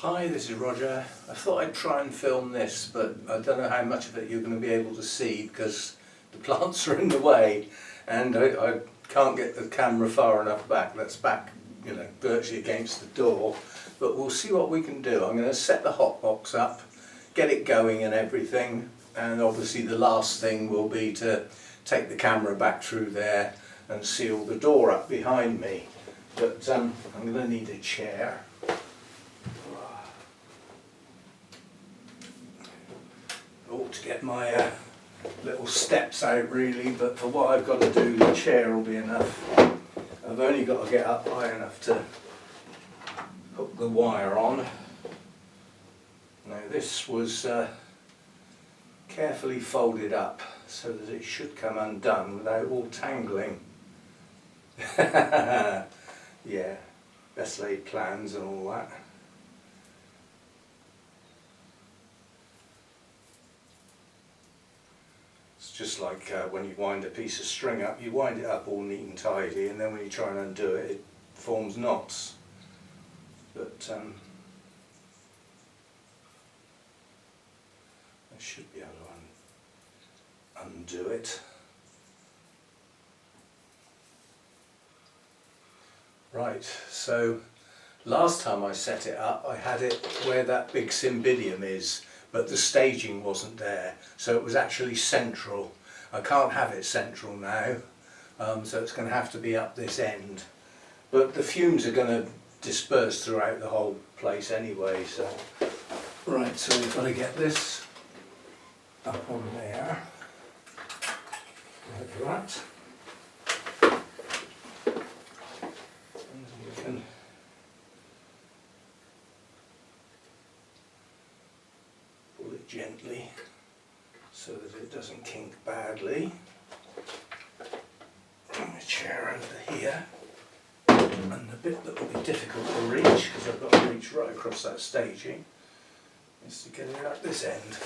Hi, this is Roger. I thought I'd try and film this, but I don't know how much of it you're going to be able to see because the plants are in the way and I can't get the camera far enough back. That's back, you know, virtually against the door. But we'll see what we can do. I'm going to set the HotBox up, get it going and everything, and obviously the last thing will be to take the camera back through there and seal the door up behind me. But I'm going to need a chair. To get my little steps out really, but for what I've got to do the chair will be enough. I've only got to get up high enough to hook the wire on. Now this was carefully folded up so that it should come undone without all tangling. Yeah, best laid plans and all that. Just like when you wind a piece of string up, you wind it up all neat and tidy, and then when you try and undo it, it forms knots. But I should be able to undo it. Right, so last time I set it up, I had it where that big cymbidium is, but the staging wasn't there, so it was actually central. I can't have it central now, so it's going to have to be up this end. But the fumes are going to disperse throughout the whole place anyway, so... Right, so we've got to get this up on there, like that. And we can gently so that it doesn't kink badly. Bring the chair over here, and the bit that will be difficult to reach, because I've got to reach right across that staging, is to get it up this end.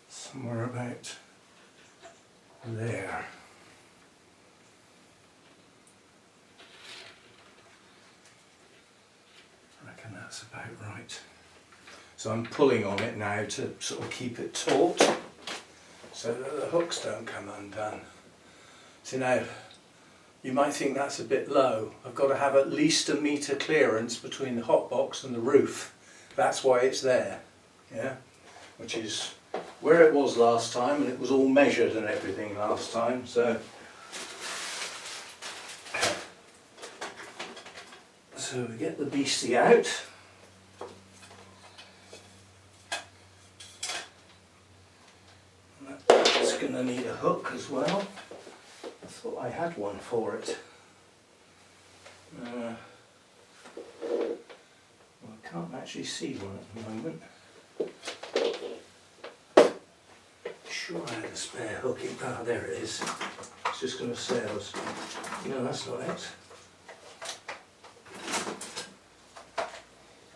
Somewhere about there. And that's about right. So I'm pulling on it now to sort of keep it taut so that the hooks don't come undone. So now you might think that's a bit low. I've got to have at least a metre clearance between the HotBox and the roof. That's why it's there, yeah, which is where it was last time, and it was all measured and everything last time. So we get the beastie out. And that's going to need a hook as well. I thought I had one for it. Well, I can't actually see one at the moment. Sure I had a spare hook. Ah, there it is. It's just going to say I was... No, that's not it.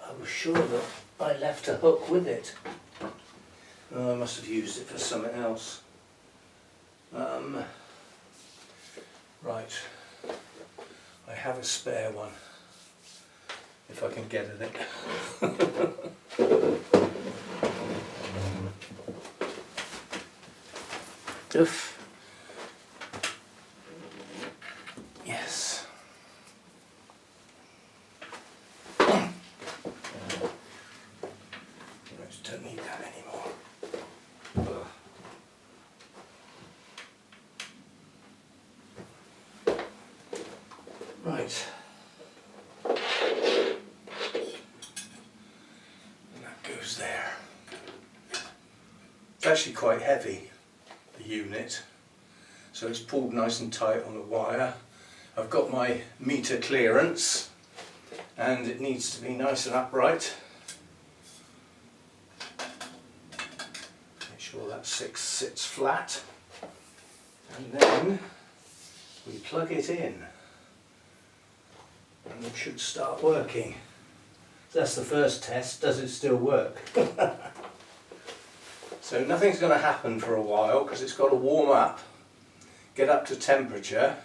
I was sure that I left a hook with it. Oh, I must have used it for something else. Right, I have a spare one, if I can get at it. Oof. Yes. Don't need that anymore. Ugh. Right. And that goes there. It's actually quite heavy, the unit, so it's pulled nice and tight on the wire. I've got my metre clearance and it needs to be nice and upright. Sure that sits flat, and then we plug it in and it should start working. So that's the first test. Does it still work? So nothing's going to happen for a while because it's got to warm up, get up to temperature,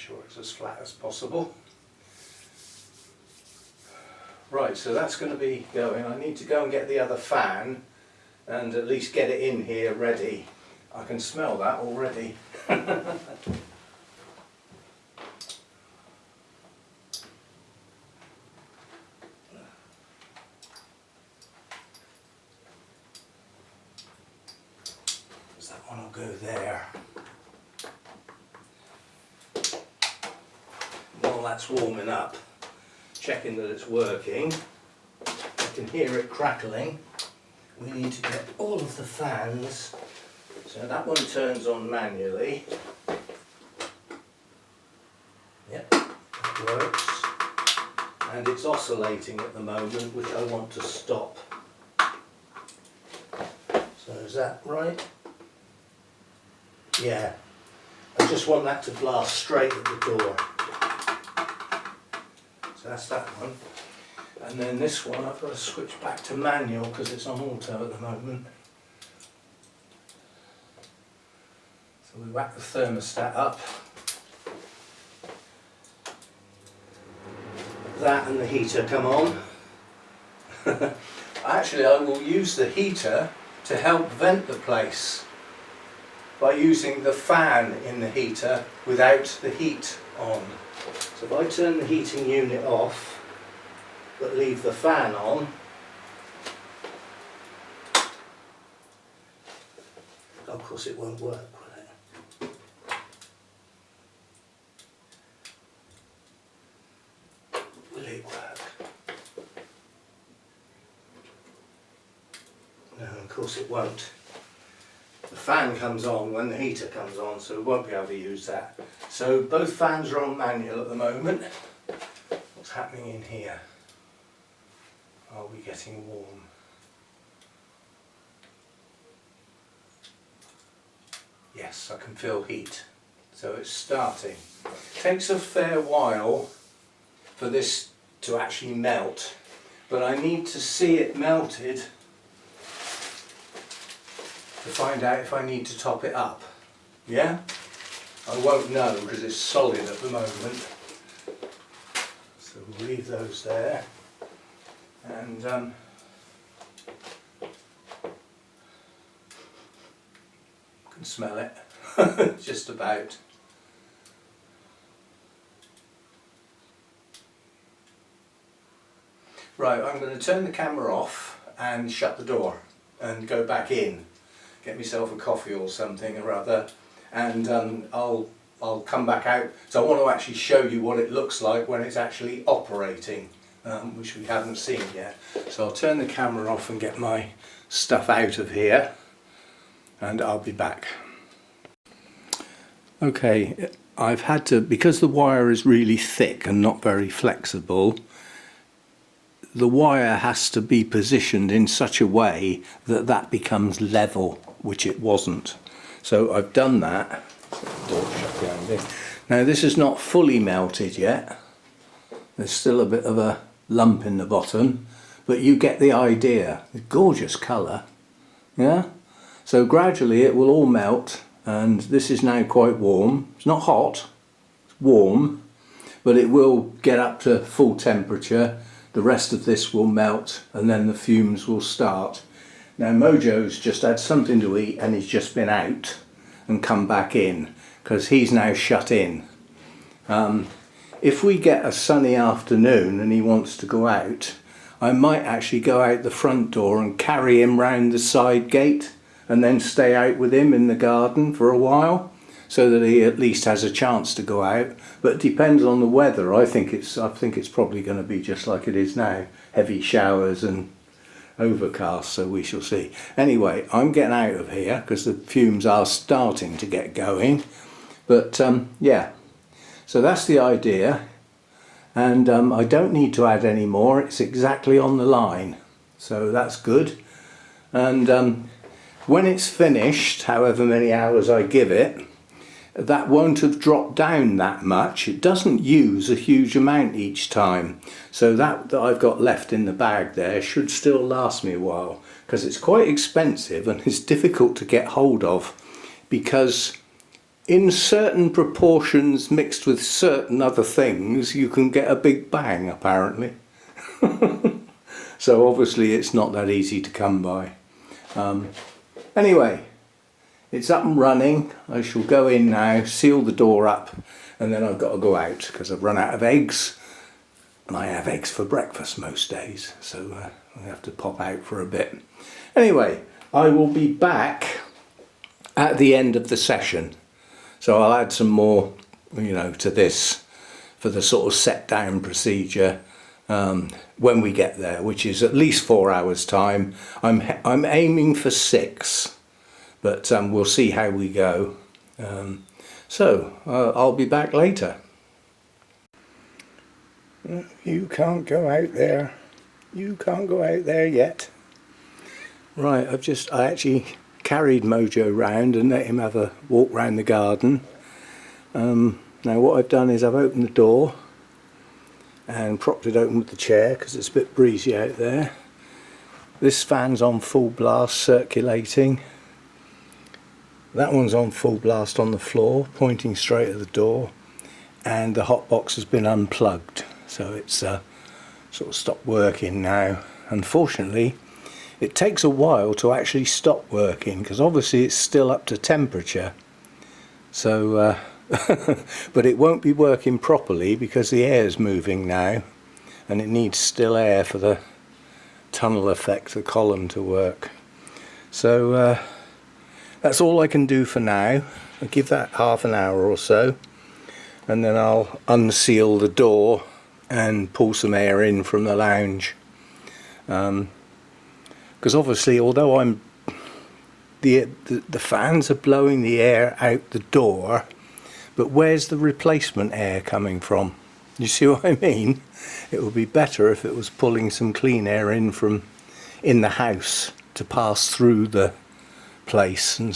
sure it's as flat as possible. Right, so that's going to be going. I need to go and get the other fan and at least get it in here ready. I can smell that already. That one will go there. While that's warming up, checking that it's working, I can hear it crackling. We need to get all of the fans. So that one turns on manually. Yep, that works. And it's oscillating at the moment, which I want to stop. So is that right? Yeah. I just want that to blast straight at the door. So that's that one. And then this one I've got to switch back to manual because it's on auto at the moment. So we whack the thermostat up. That and the heater come on. Actually, I will use the heater to help vent the place by using the fan in the heater without the heat on. So if I turn the heating unit off but leave the fan on, of course it won't work, will it? Will it work? No, of course it won't. The fan comes on when the heater comes on, so we won't be able to use that. So both fans are on manual at the moment. What's happening in here? Are we getting warm? Yes, I can feel heat. So it's starting. It takes a fair while for this to actually melt, but I need to see it melted to find out if I need to top it up. Yeah? I won't know because it's solid at the moment. So we'll leave those there. And can smell it. Just about. Right, I'm going to turn the camera off and shut the door and go back in. Get myself a coffee or something or other, and I'll come back out. So I want to actually show you what it looks like when it's actually operating, which we haven't seen yet. So I'll turn the camera off and get my stuff out of here, and I'll be back. Okay, I've had to, because the wire is really thick and not very flexible, the wire has to be positioned in such a way that that becomes level, which it wasn't. So I've done that. Door shut behind me. Now this is not fully melted yet. There's still a bit of a lump in the bottom, but you get the idea. It's gorgeous colour. Yeah? So gradually it will all melt, and this is now quite warm. It's not hot, it's warm, but it will get up to full temperature. The rest of this will melt and then the fumes will start. Now Mojo's just had something to eat and he's just been out and come back in because he's now shut in. If we get a sunny afternoon and he wants to go out, I might actually go out the front door and carry him round the side gate and then stay out with him in the garden for a while, so that he at least has a chance to go out. But it depends on the weather. I think it's probably going to be just like it is now, heavy showers and overcast, so we shall see. Anyway, I'm getting out of here because the fumes are starting to get going. But yeah, so that's the idea, and I don't need to add any more. It's exactly on the line, so that's good. And when it's finished, however many hours I give it, that won't have dropped down that much. It doesn't use a huge amount each time, so that I've got left in the bag there should still last me a while, because it's quite expensive and it's difficult to get hold of, because in certain proportions mixed with certain other things, you can get a big bang, apparently. So obviously it's not that easy to come by. Anyway, it's up and running. I shall go in now, seal the door up, and then I've got to go out because I've run out of eggs, and I have eggs for breakfast most days, so I have to pop out for a bit. Anyway, I will be back at the end of the session, so I'll add some more, you know, to this for the sort of set down procedure when we get there, which is at least 4 hours time. I'm aiming for 6, but we'll see how we go. So I'll be back later. You can't go out there. You can't go out there yet. Right, I actually carried Mojo round and let him have a walk round the garden. Now what I've done is I've opened the door and propped it open with the chair because it's a bit breezy out there. This fan's on full blast circulating. That one's on full blast on the floor, pointing straight at the door, and the HotBox has been unplugged, so it's sort of stopped working now. Unfortunately, it takes a while to actually stop working because obviously it's still up to temperature. So, but it won't be working properly because the air's moving now, and it needs still air for the tunnel effect, the column, to work. So that's all I can do for now. I'll give that half an hour or so, and then I'll unseal the door and pull some air in from the lounge. Because obviously, although the fans are blowing the air out the door, but where's the replacement air coming from? You see what I mean? It would be better if it was pulling some clean air in from in the house to pass through the place and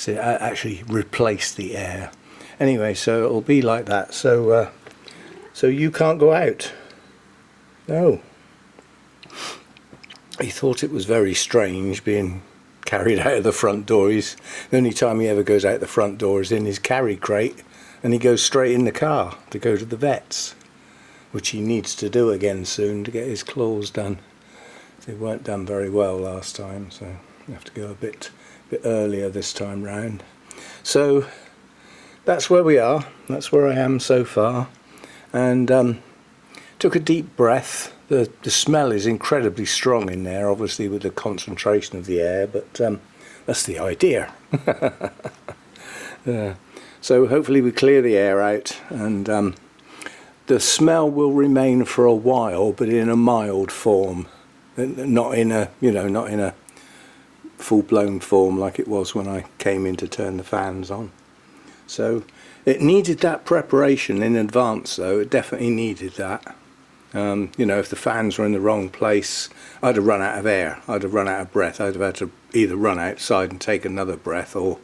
actually replace the air. Anyway, so it'll be like that. So you can't go out. No. He thought it was very strange being carried out of the front door. The only time he ever goes out the front door is in his carry crate, and he goes straight in the car to go to the vets, which he needs to do again soon to get his claws done. They weren't done very well last time, so you have to go a bit earlier this time round. So that's where we are. That's where I am so far. And took a deep breath. The smell is incredibly strong in there, obviously with the concentration of the air, but that's the idea. So hopefully we clear the air out, and the smell will remain for a while, but in a mild form, not in a full-blown form like it was when I came in to turn the fans on. So it needed that preparation in advance, though. It definitely needed that. You know, if the fans were in the wrong place, I'd have run out of air, I'd have run out of breath, I'd have had to either run outside and take another breath, or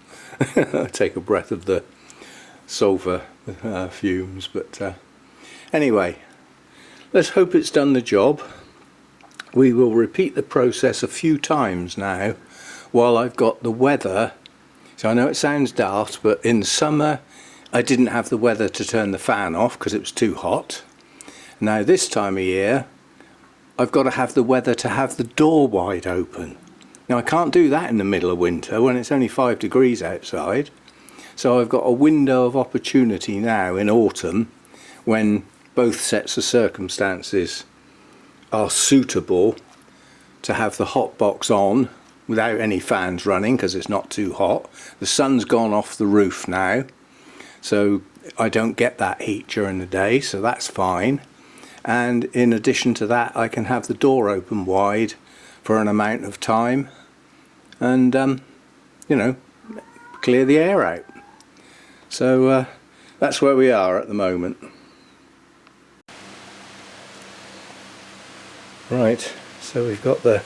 take a breath of the sulphur fumes. But anyway, let's hope it's done the job. We will repeat the process a few times now while I've got the weather. So I know it sounds daft, but in summer I didn't have the weather to turn the fan off because it was too hot. Now this time of year I've got to have the weather to have the door wide open. Now I can't do that in the middle of winter when it's only 5 degrees outside. So I've got a window of opportunity now in autumn when both sets of circumstances are suitable to have the HotBox on without any fans running because it's not too hot. The sun's gone off the roof now, so I don't get that heat during the day, so that's fine. And in addition to that, I can have the door open wide for an amount of time and you know, clear the air out. So that's where we are at the moment. Right, so we've got the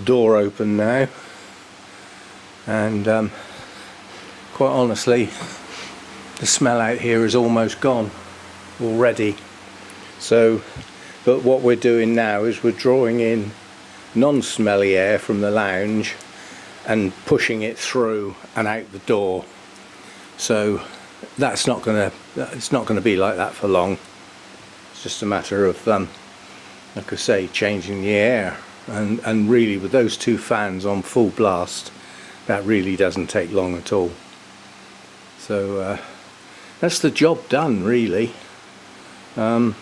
door open now, and quite honestly the smell out here is almost gone already. So, but what we're doing now is we're drawing in non-smelly air from the lounge and pushing it through and out the door. So it's not going to be like that for long. It's just a matter of like I say, changing the air, and really with those two fans on full blast, that really doesn't take long at all. So that's the job done, really. I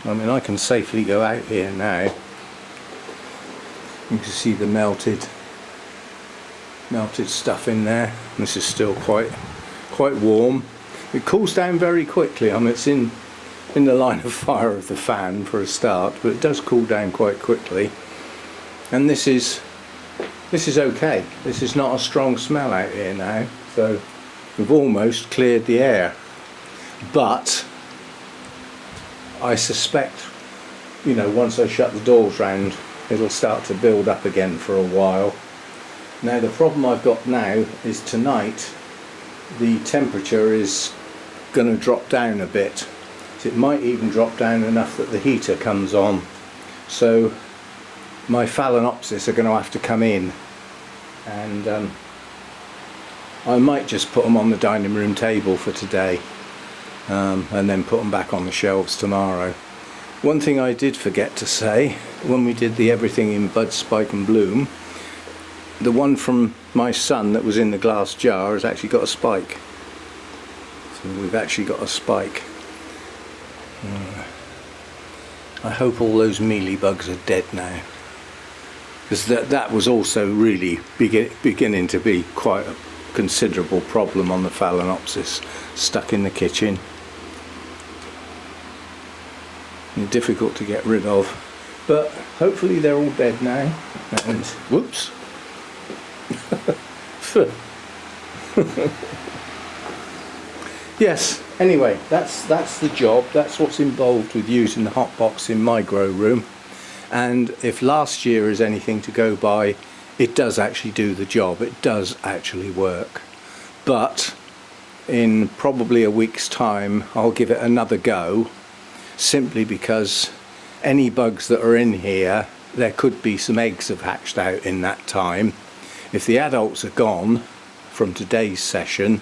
mean, I can safely go out here now. You can see the melted stuff in there. This is still quite warm. It cools down very quickly. I mean, it's in the line of fire of the fan for a start, but it does cool down quite quickly. And this is okay. This is not a strong smell out here now, so we've almost cleared the air. But I suspect, you know, once I shut the doors round, it'll start to build up again for a while. Now the problem I've got now is tonight the temperature is going to drop down a bit. So it might even drop down enough that the heater comes on. So my Phalaenopsis are going to have to come in, and I might just put them on the dining room table for today, and then put them back on the shelves tomorrow. One thing I did forget to say when we did the everything in bud, spike and bloom, the one from my son that was in the glass jar has actually got a spike. So we've actually got a spike. I hope all those mealybugs are dead now, because that was also really beginning to be quite a considerable problem on the Phalaenopsis, stuck in the kitchen. They're difficult to get rid of, but hopefully they're all dead now. And whoops. Yes, anyway, that's the job. That's what's involved with using the HotBox in my grow room. And if last year is anything to go by, it does actually do the job. It does actually work. But in probably a week's time, I'll give it another go, simply because any bugs that are in here, there could be some eggs have hatched out in that time. If the adults are gone from today's session,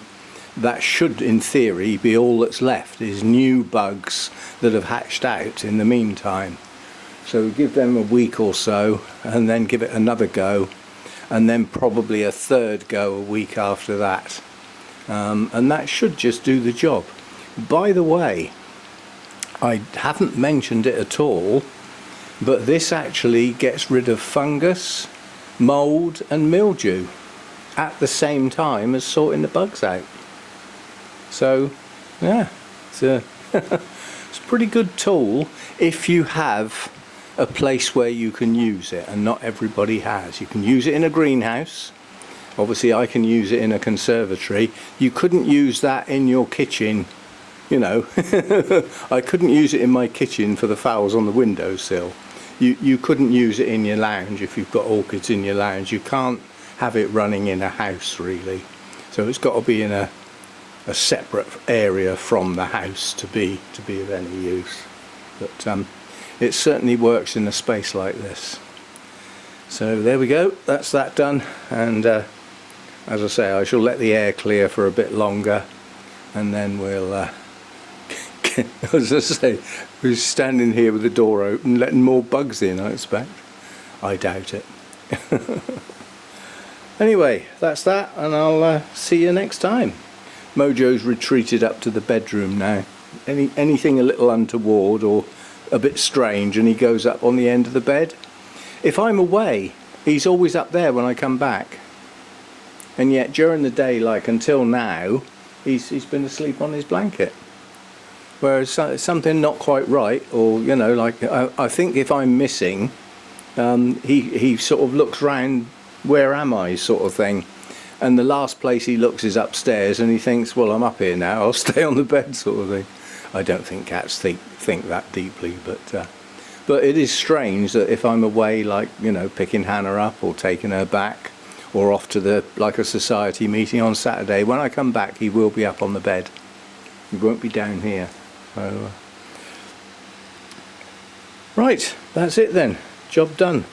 that should in theory be all that's left, is new bugs that have hatched out in the meantime. So give them a week or so, and then give it another go, and then probably a third go a week after that, and that should just do the job. By the way, I haven't mentioned it at all, but this actually gets rid of fungus, mould and mildew at the same time as sorting the bugs out. So yeah, it's a it's a pretty good tool if you have a place where you can use it, and not everybody has. You can use it in a greenhouse. Obviously I can use it in a conservatory. You couldn't use that in your kitchen, you know. I couldn't use it in my kitchen for the fowls on the windowsill. You couldn't use it in your lounge if you've got orchids in your lounge. You can't have it running in a house really. So it's got to be in a separate area from the house to be of any use. But it certainly works in a space like this. So there we go, that's that done. And as I say, I shall let the air clear for a bit longer, and then we'll as I say, we're standing here with the door open letting more bugs in, I expect. I doubt it. Anyway, that's that, and I'll see you next time. Mojo's retreated up to the bedroom now. Anything a little untoward or a bit strange, and he goes up on the end of the bed. If I'm away, he's always up there when I come back. And yet during the day, like until now, he's been asleep on his blanket. Whereas something not quite right, or you know, like I think if I'm missing, he sort of looks round, where am I, sort of thing. And the last place he looks is upstairs, and he thinks, well, I'm up here now, I'll stay on the bed, sort of thing. I don't think cats think that deeply, but it is strange that if I'm away, like, you know, picking Hannah up or taking her back, or off to like a society meeting on Saturday, when I come back he will be up on the bed. He won't be down here. So, right, that's it then. Job done.